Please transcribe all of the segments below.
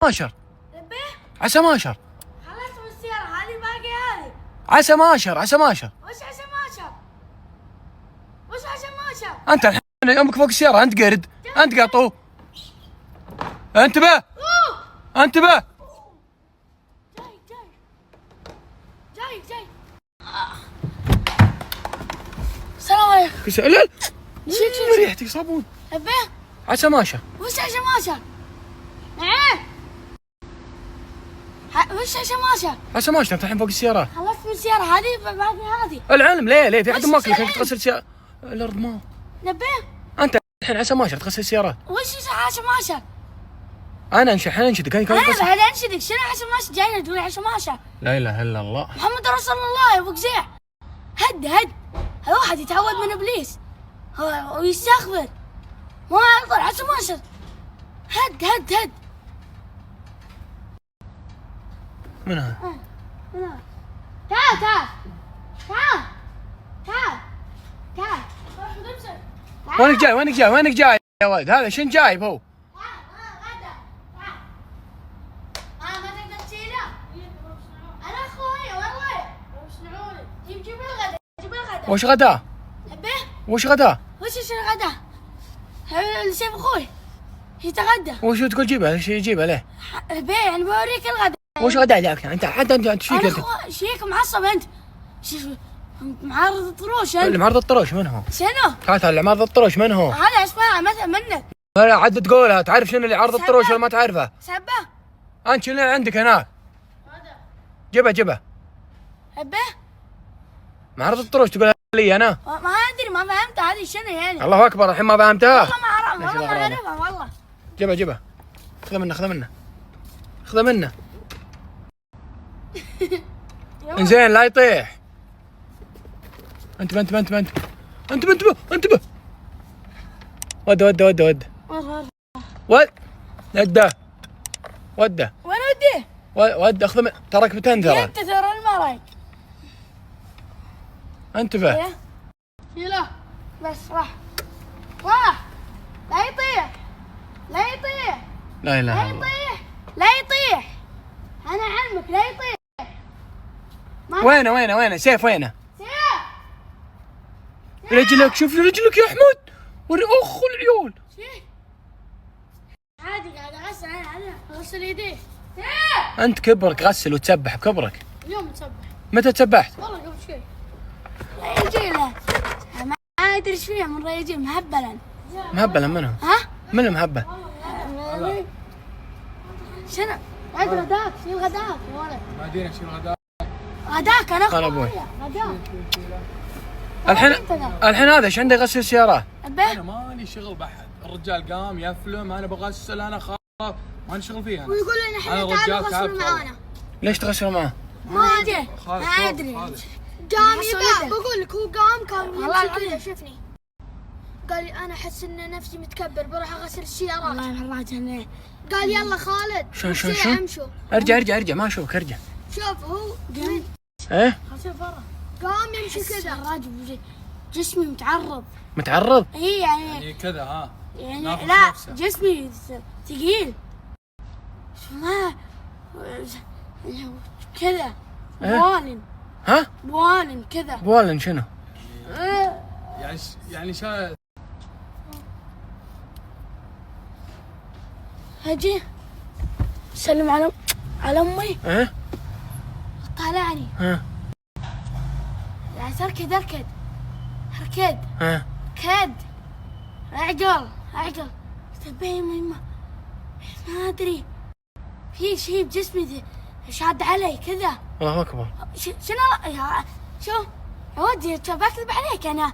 ماشر نبيه عسى ماشر. خلصت من السيارة هذه باقي هذه. عسى ماشر وش عسى ماشر؟ وش عسى ماشر؟ انت الحين يومك فوق السيارة، انت قرد، انت قطو. انتبه انتبه. جاي. السلام عليكم. لا شيك ريحتك صابون. نبيه عسى ماشر. وش عسى ماشر؟ وش عسى ماشر؟ عسى ماشر انت الحين فوق السيارة. خلصت من السيارة هذه باقي هذه. العلم ليه في حد وش ماكلك انك العلم؟ تغسل السيارة؟ الارض ما نبيه انت الحين عسى ماشر تغسل السيارات. وش عسى ماشر؟ انا الحين انشدك انا بعد انشدك شنو عسى ماشر جاي تقول عسى ماشر؟ لا اله الا الله محمد رسول الله يا ابو قزيع. هد هذا واحد يتعود من ابليس ويستغفر ما يرضى عسى ماشر. هد من هذا؟ تعال وينك جاي يا ولد؟ هذا شن جايب هو؟ وش غداه؟ وش غداه؟ وش الغداء؟ سيف اخوي يتغدى. وش تقول جيبها؟ ايش يجيبها ليه؟ بيه يعني بوريك الغداء. وش غداه ذاك؟ انت حتى انت ايش فيك انت؟ شيك معصب انت. معارض الطروش انت. اللي معرض الطروش من هو؟ شنو؟ هات اللي معرض الطروش من هو؟ هذا اسمها مثل منك. لا عاد تقولها، تعرف شنو اللي عرض الطروش ولا ما تعرفه؟ سبه. انت شنو اللي عندك هناك؟ جيبها بيه معرض الطروش تقول لي انا؟ ما ادري ما فهمت هذه شنو يعني. الله اكبر الحين ما فهمتها؟ والله ما اعرفها والله. جيبها خذها منه انزين لا يطيح. انتبه ود وده وين وديه؟ ود اخذ من تراك بتنذر. انت ترى المرايك. انتبه شيله بس راح لا يطيح لا اله الا الله. لا يطيح انا علمك لا يطيح. وينه سيف وينه؟ سيف رجلك شوف رجلك يا احمد. اخ العيال عادي قاعد اغسل يديه. انت كبرك غسل وتسبح بكبرك. اليوم تسبح. متى تسبحت؟ والله قبل شوي. ريجيله ما ادري ايش فيها من ريجيل مهبلا منهم؟ ها؟ من المهبل؟ شنو؟ عاد غداك شيل غداك يا ولد. ما ادري شيل غداك. غداك انا قال ابوي. غداك. الحين هذا ايش عنده يغسل سيارات؟ انا مالي شغل بحد، الرجال قام يفلم انا بغسل انا خاف مالي شغل فيها. ويقول لنا احنا تعالوا غسلوا معانا. ليش تغسلوا معاه؟ ما ادري قام بقول لك هو قام كان يمشي كذا شفني قال لي انا احس ان نفسي متكبر بروح اغسل السيارات. والله الراجل قال يلا خالد شو ارجع ما اشوفك ارجع. شوف هو ايه قام يمشي كذا. الراجل جسمي متعرض؟ اي يعني كذا ها يعني لا جسمي ثقيل ما كذا. بوالن ها؟ بوالن كذا. بوالن شنو؟ يعني شا هجي سلم على امي. ايه طالعني. ها يعني اركد ها كد اعقل تبين ما ادري في شيء بجسمي شاد علي كذا. الله اكبر. شنو شو يا ودي بكذب عليك انا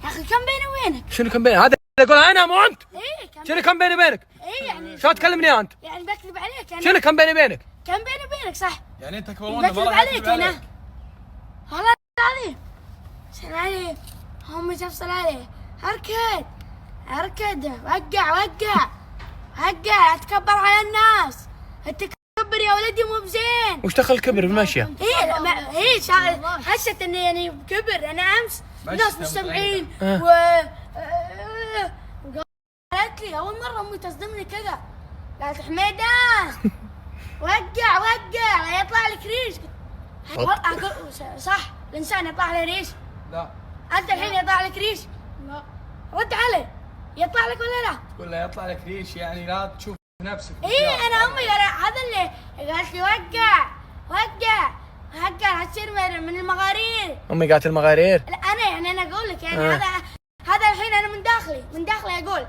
يا اخي كم بيني وبينك؟ شنو كم بيني؟ هذا يقول انا مو انت. ايه شنو كم بيني وبينك؟ ايه يعني شو تكلمني انت؟ يعني بكذب عليك انا. شنو كم بيني وبينك؟ كم بيني وبينك صح؟ يعني انت كبرون بكذب عليك انا والله العظيم. شنو علي امي تفصل عليه. اركد وقع اتكبر على الناس. التكبر يا ولدي مو بزين. وش دخل الكبر بالمشيه؟ هي حست اني يعني بكبر. انا امس ناس مستمعين قالت لي اول مره امي تصدمني كذا قالت حميدان وقع لا يطلع لك ريش. صح الانسان يطلع له ريش؟ لا. انت الحين يطلع لك ريش؟ لا. رد علي، يطلع لك ولا لا؟ تقول له يطلع لك ريش يعني لا تشوف نفسك. انا امي هذا اللي قالت لي وقع لا تصير من المغارير. امي قالت المغارير؟ لا انا اقول لك يعني هذا الحين انا من داخلي اقول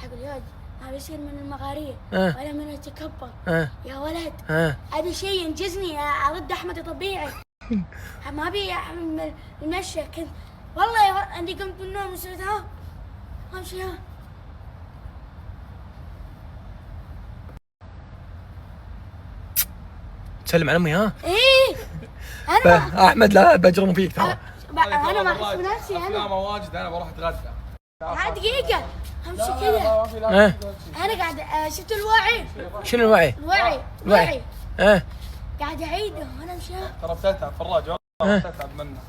يا ولد ما بيصير من المغارير ولا من التكبر. يا ولد ابي شيء ينجزني ارد احمد طبيعي. ما ابي المشي كنت والله عندي قمت من النوم وصرت امشي تسلم على امي ها؟ ايه انا احمد لا بجرم فيك ترى. انا ما احس بنفسي افلام واجد انا بروح اتغدى. دقيقة امشي كذا. انا قاعد شفت الوعي. شنو الوعي؟ الوعي قاعد اعيده وانا امشي. ترى بتتعب فراج والله بتتعب منه.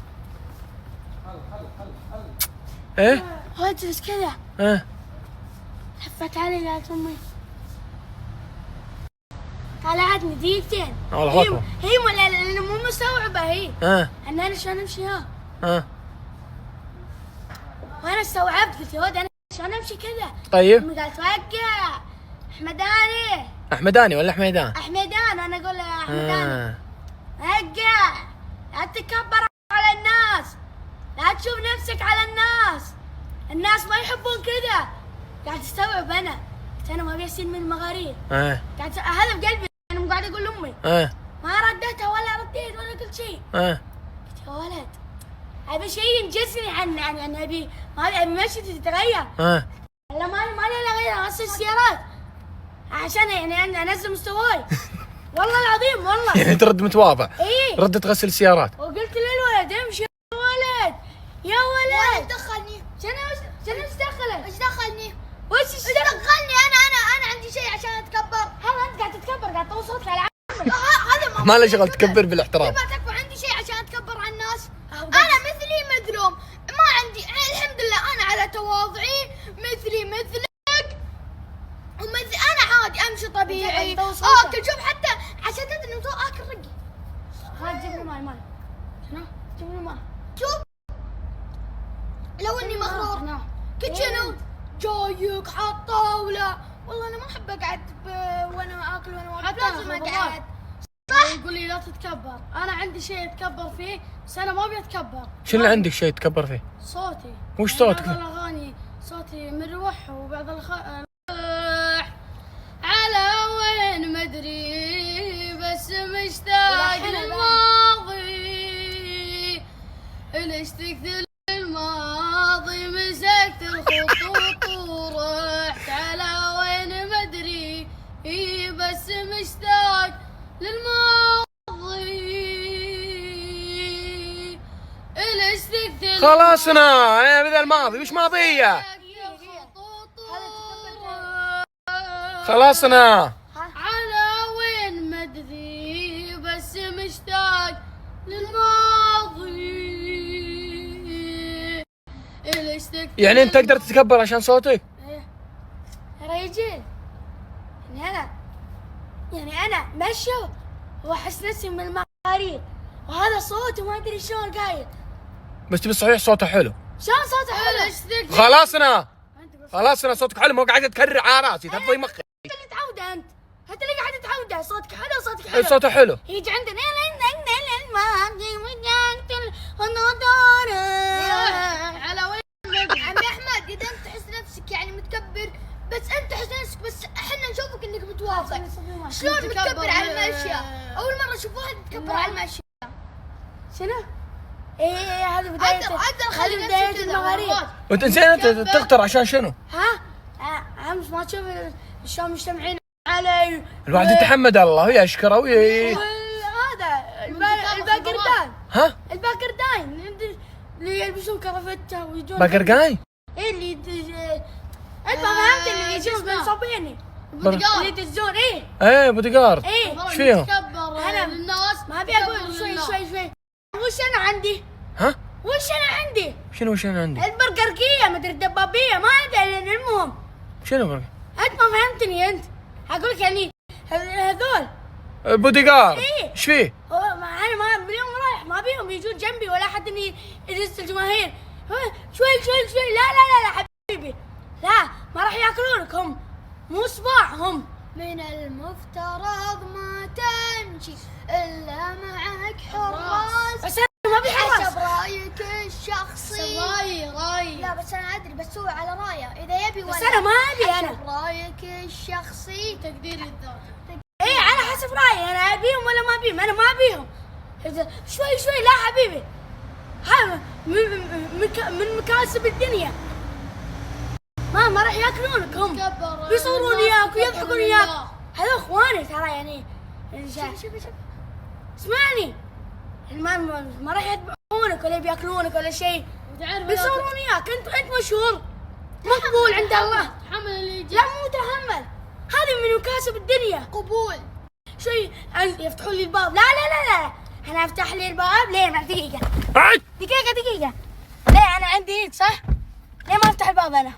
ايه؟ واجلس كذا. لفت علي قالت امي طلعتني دقيقتين. هي مو مستوعبة هي. ان انا شلون امشي وانا استوعبت قلت يا ولد انا شلون امشي كذا. طيب امي قالت وقع احمداني ولا حميدان؟ احمدان. انا اقول له احمداني وقع لا تتكبر على الناس، لا تشوف نفسك على الناس ما يحبون كذا. قاعد استوعب انا قلت انا ما ابي اصير من المغارير. قاعد هذا بقلبي انا مو قاعد اقول لامي. ما رديتها ولا رديت ولا قلت شيء. قلت يا ولد ابي شيء ينجزني عن ابي ما ابي مشيتي تتغير. لا ما لي غير اغسل السيارات عشان يعني انزل مستواي. والله العظيم والله. يعني ترد متواضع. ايه ردت غسل السيارات. وقلت للولد امشي يا ولد دخلني. شنو ايش دخلك؟ ايش دخلني؟ وش دخلني؟ انا عندي شيء عشان اتكبر. هل انت قاعد تتكبر قاعد توصل صوتك على عمك؟ هذا ما له شغل تكبر بالاحترام. ما تكبر عندي شيء عشان اتكبر على الناس. انا مثلي مثلهم ما عندي الحمد لله انا على تواضعي مثلك انا عادي امشي طبيعي اكل. شوف حتى عشان تدري انه اكل رقي. هات جيب لي ماي شنو؟ جيب لي ماي. شوف لو اني مغرور كنت شنو جايك حاط طاوله. والله انا ما احب اقعد وانا اكل وانا لازم اقعد. صح يقول لي لا تتكبر. انا عندي شيء اتكبر فيه بس انا ما ابي اتكبر. شنو عندك شيء تكبر فيه؟ صوتي. وش صوتك؟ بعض الاغاني صوتي مروح وبعض على وين ما ادري بس مشتاق للماضي. اشتقت للماضي مسكت الخطوط ورحت على وين ما ادري بس مشتاق للماضي. خلاصنا يا بذا الماضي وش ماضيه؟ خلاصنا على وين ما ادري بس مشتاق للماضي. يعني انت تقدر تتكبر عشان صوتك؟ ايه يا رجال يعني انا ماشي واحس نفسي من المغارير وهذا صوت وما ادري شلون قايل. بس تبي صحيح صوته حلو. شلون صوته حلو؟ خلاصنا صوتك حلو. مو قاعد تكرر على راسي تفضي مخي. انت اللي تعوده انت اللي قاعد تعوده. صوتك حلو صوته حلو. يجي عندنا على وين عم احمد اذا انت تحس نفسك يعني متكبر بس انت تحس نفسك بس احنا نشوفك انك متواضع. شلون متكبر على الاشياء؟ اول مره اشوف واحد متكبر على الاشياء. شنو؟ ايه هذه بداية المغارير. وانت زين انت تغتر عشان شنو؟ امس ما تشوف شلون مجتمعين علي. الواحد يتحمد الله ويشكره هذا الباقردان. الباقردان اللي يلبسون كرافتة ويجون باقرقاي؟ ايه اللي انت ما فهمت اللي يجون بنصابيني اللي يدزون. ايه بوديجارد. ايه ايش فيهم؟ انا الناس ما ابي اقول شوي وش انا عندي؟ وش انا عندي؟ شنو وش انا عندي؟ البرقرقية مدري الدبابية ما ادري. المهم شنو برقر؟ انت ما فهمتني. انت اقول لك يعني هذول بوديجارد. إيه. ايش فيه؟ انا ما من يوم رايح ما بيهم يجون جنبي ولا حد اني يدز الجماهير. شوي لا حبيبي، لا ما راح ياكلونك هم، مو صباع هم. من المفترض ما تمشي الا معك حراس. بس انا ما ابي حراس. حسب رايك الشخصي. راي لا بس انا ادري، بس هو على رايه اذا يبي ولا. بس انا ما ابي. انا حسب رايك الشخصي تقدير للذات. ايه على حسب رايي، انا ابيهم ولا ما ابيهم؟ انا ما ابيهم. شوي لا حبيبي، هذا من مكاسب الدنيا. ما راح ياكلونك هم، بيصورون وياك ويضحكون وياك. هذول اخواني ترى يعني. شوف اسمعني، ما راح يذبحونك ولا بياكلونك ولا شيء، بيصورون وياك. انت مشهور مقبول عند الله. لا مو تحمل، هذه من مكاسب الدنيا. قبول. شوي يفتحون لي الباب. لا انا افتح لي الباب. ليه؟ دقيقة ليه انا عندي ايد صح؟ ليه ما افتح الباب انا؟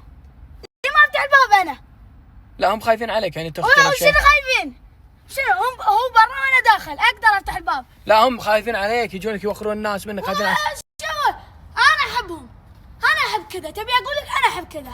لا هم خايفين عليك يعني تخترق شيء. شنو خايفين؟ شنو هو برا وانا داخل، اقدر افتح الباب. لا هم خايفين عليك، يجونك يوخرون الناس منك. خايفين عليك. شوف انا احبهم، انا احب كذا. تبي اقول لك انا احب كذا.